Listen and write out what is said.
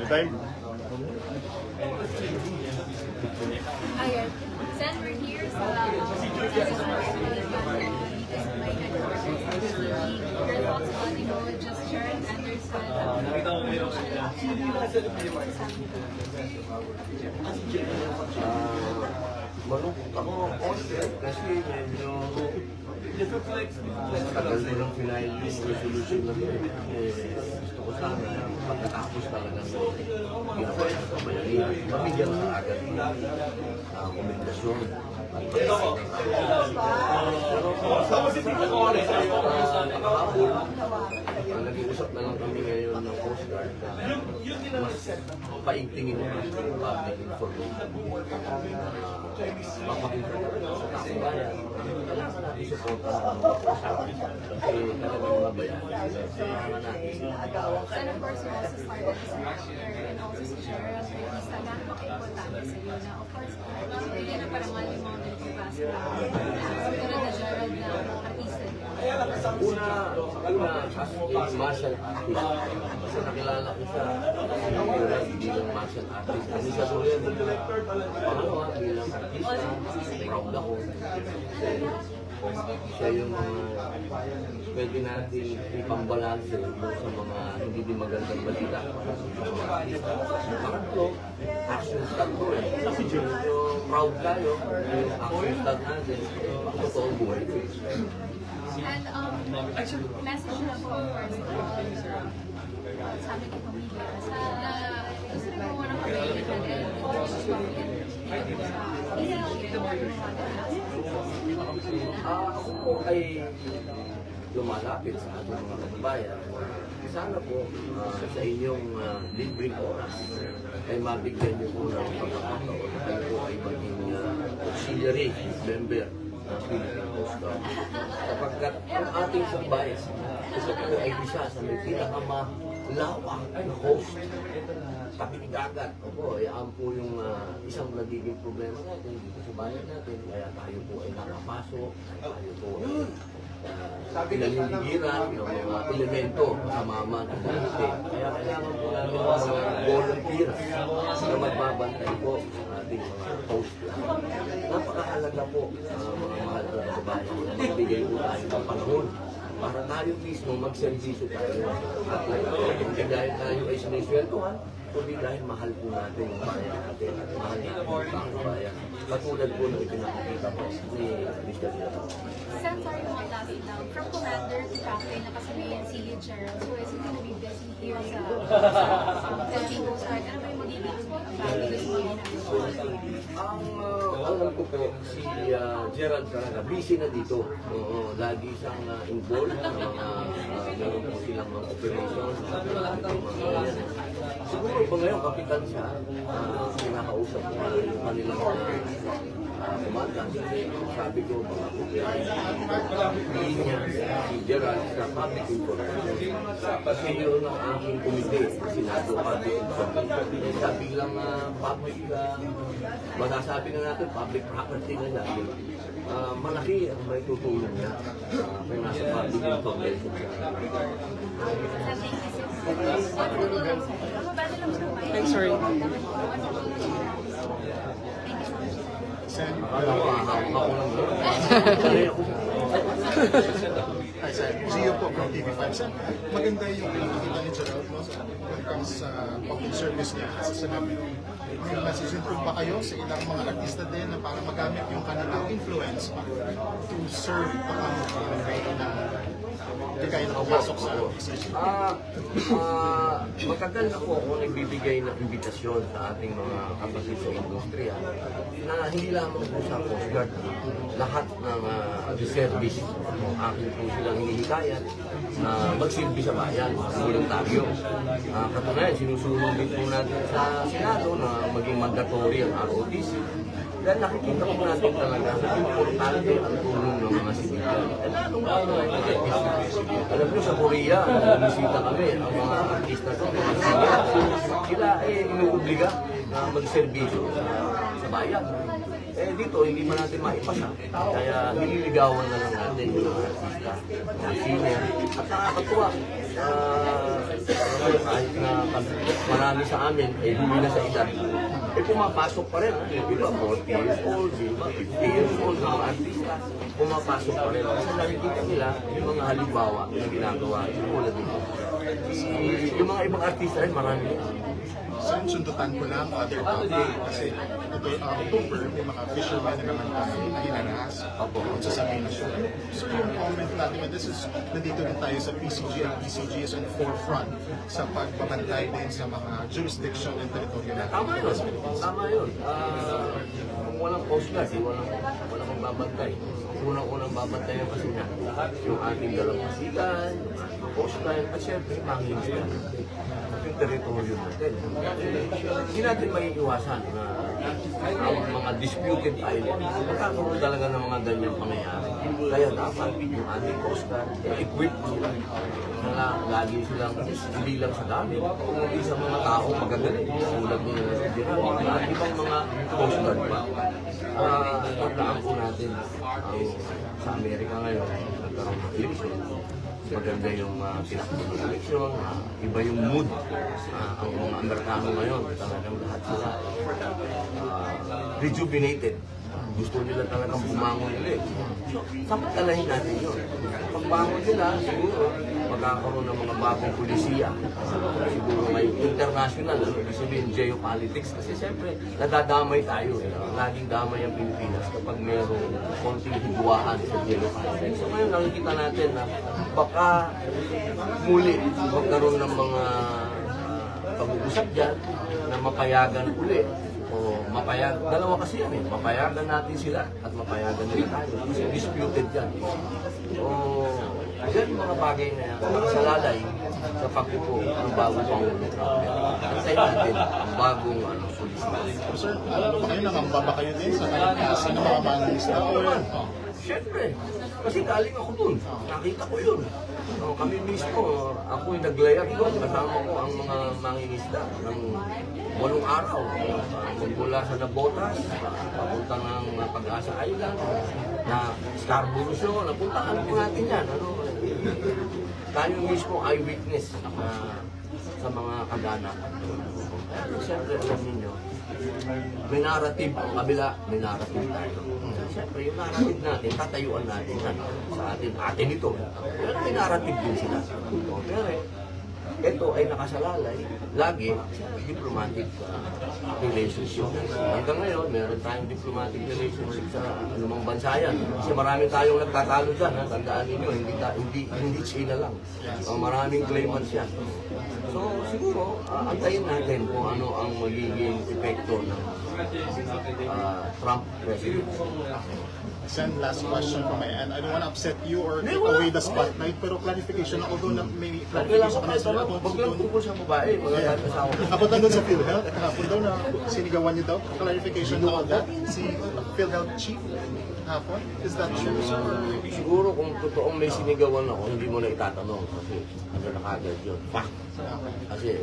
Time? Ayan. Sen, we're here sa your thoughts about just Sharon Anderson. Malungkot ako kasi medyo tagal mo ng final yung resolution na gusto ko sana pagkatapos talaga ginawa sa kabayanihan. Mabigyan ka agad ng komunikasyon. Nag-iusap na lang kami ngayon ng Coast Guard na mas paigtingin mo yung public information. Mapakita sa taong bayan. Kailangan natin supporta ng mga Coast Guard. Kasi talagang mabayan. Kailangan natin. And of course, you also started as an actor and also si Sharon Artista na maka-importante sa iyo na of course, bigyan na paramal yung mga nagpapasa. Pero na Gerald na artista niya. Una, as a martial artist. Kasi nakilala ko siya bilang martial artist. Kasi siya po yan. Pangalawa, bilang artista, proud ako. Siya yung mga pwede natin ipambalanse sa mga hindi din magandang balita. Pangatlo, action star ko eh. So, proud tayo yung action star natin. Totoo buhay ko eh. And message na po first sabi ko pamilya sa gusto mo mo ng pamilya Ako po ay lumalapit sa ating mga kababayan. Sana po sa inyong libreng oras ay mabigyan niyo po ng pagkakataon. Kayo po ay maging auxiliary member ng Philippine Coast Guard. Kapagkat ang ating sambayan, ito po ay isa sa may pinakamalawak na coast. Tabi dagat. Opo, yan po yung isang nagiging problema natin dito sa bayan natin. Kaya tayo po ay nakapasok, tayo po ay pinaliligiran ng mga elemento sa mama ng dati. Kaya kailangan po namin mga volunteers na magbabantay po ng ating mga post lang. Napakahalaga po mga mahal na kabayan na magbigay po tayo ng panahon para tayo mismo magservisyo tayo. At hindi dahil tayo ay sinisweldohan, kundi dahil mahal po natin yung bayan natin at mahal natin yung bayan. Katulad po ng ipinakikita po ni Mr. Zero. Sen, sorry mga last now. From Commander to Captain, nakasabihin si Gerald. So is he gonna be busy here sa Philippine Coast Guard? Ano ba yung magiging practice mo yun? Ang alam ko po, si Gerald talaga, busy na dito. Lagi siyang involved sa mga meron po silang mga operations, sa mga siguro po ngayon, kapitan siya, pinakausap ko yung kanilang kumanda. Sabi ko, mga operations, niya, si Gerald sa public information. Kasi yun ang aking komite, Senado Public Information. Sabi lang public, masasabi na natin, public property na natin. Malaki ang may tutulong niya kung nasa public information siya. Thanks, sorry. Hi, sir. Gio po from TV5. Sir, maganda yung pinakita ni Gerald no, when it comes sa public service niya. Kasi sinabi, may masusunod ba kayo sa ilang mga artista din na para magamit yung kanilang influence to serve the country na hindi kayo nakapasok sa organization? Matagal na po ako nagbibigay ng imbitasyon sa ating mga kapatid sa industriya na hindi lamang po sa Coast Guard, lahat ng service akin po silang hinihikayat na magsilbi sa bayan, voluntaryo. Katunayan, sinusulong din po natin sa Senado na maging mandatory ang ROTC. Dahil nakikita po natin talaga na importante ang tulong ng mga sibilyan. Alam nyo, sa Korea, bumisita kami, ang mga artista ko, mga sibilyan, sila ay inuobliga na magservisyo sa bayan. Eh dito, hindi pa natin maipasa. Kaya nililigawan na lang natin yung mga artista, mga singer. At nakakatuwa, kahit na marami sa amin, eh huli na sa edad, eh pumapasok pa rin. Yung iba, 40 years old, yung iba, 50 years old, mga artista, pumapasok pa rin. Kasi nakikita nila yung mga halimbawa na ginagawa. Tulad dito. Yung mga ibang artista rin, marami. So yung sundutan ko lang, other topic, kasi ito October, may mga fishermen na naman tayo na hinanahas. Sa sabihin na siya. So yung comment natin, this is, nandito din tayo sa PCG, ang PCG is on forefront sa pagbabantay din sa mga jurisdiction and territory natin. Tama yun. Tama yun. Kung walang coast guard, walang magbabantay. Unang-unang babantayan kasi niya yung ating dalampasigan, yung coast guard, at syempre, mangingisda. Yung teritoryo natin. Hindi natin maiiwasan na ang mga disputed islands, magkakaroon talaga ng mga ganyang pangyayari. Kaya dapat yung ating coast guard, equipped sila. Na lagi silang hindi lang sa dami, kundi sa mga tao magagaling. Tulad ni Gerald, at ibang mga coast guard pa. Tandaan po natin sa Amerika ngayon, nagkaroon ng election. Maganda yung tinakbo ng eleksyon, iba yung mood. Ang mga Amerikano ngayon, talagang lahat sila rejuvenated. Gusto nila talagang bumangon ulit. So, samantalahin natin yun. Pagbangon nila, siguro, magkakaroon ng mga bagong pulisiya. Siguro may international, ibig sabihin geopolitics. Kasi siyempre, nadadamay tayo. Laging damay ang Pilipinas kapag mayroong konting higwaan sa geopolitics. So ngayon, nakikita natin na baka muli magkaroon ng mga pag-uusap dyan na mapayagan ulit. O dalawa kasi yan eh, mapayagan natin sila at mapayagan nila tayo. Kasi disputed yan. O yan yung mga bagay na yan, nakasalalay sa pagpupo ng bagong Pangulo. Antayin natin ang bagong policy. Sir, alam ba kayo, nangamba ba kayo din sa kalikasan ng mga mangingisda? Siyempre, kasi galing ako dun. Nakita ko yun. Kami mismo, ako yung naglayag doon. Kasama ko ang mga mangingisda ng 8 araw. Magmula sa Nabotas, papunta ng Pag-asa Island, na Scarborough Shoal, napuntaan po natin yan. Tayo mismo eyewitness sa mga kaganapan. Siyempre, alam ninyo, may narrative ang kabila, may narrative tayo. Siyempre, yung narrative natin, tatayuan natin sa atin ito. Pero may narrative din sila. Pero ito ay nakasalalay, lagi, diplomatic relationship. Hanggang ngayon, meron tayong diplomatic relationship sa anumang bansa yan. Kasi marami tayong nagtatalo dyan. Tandaan ninyo, hindi China lang. Maraming claimants yan. So, siguro, antayin natin kung ano ang magiging epekto ng Trump presidency. Sen, last question from my end. I don't want to upset you or take away the spotlight, pero clarification ako doon na may Okay lang clarification ako kahit ano, wag lang tungkol sa babae, magandang asawa. Kapunta doon sa PhilHealth, kahapon daw na sinigawan niyo daw. Clarification on that. Si PhilHealth chief hapon, is that true, sir? Siguro kung totoong may sinigawan ako, hindi mo na itatanong kasi ano na kagad yun. Fact. Kasi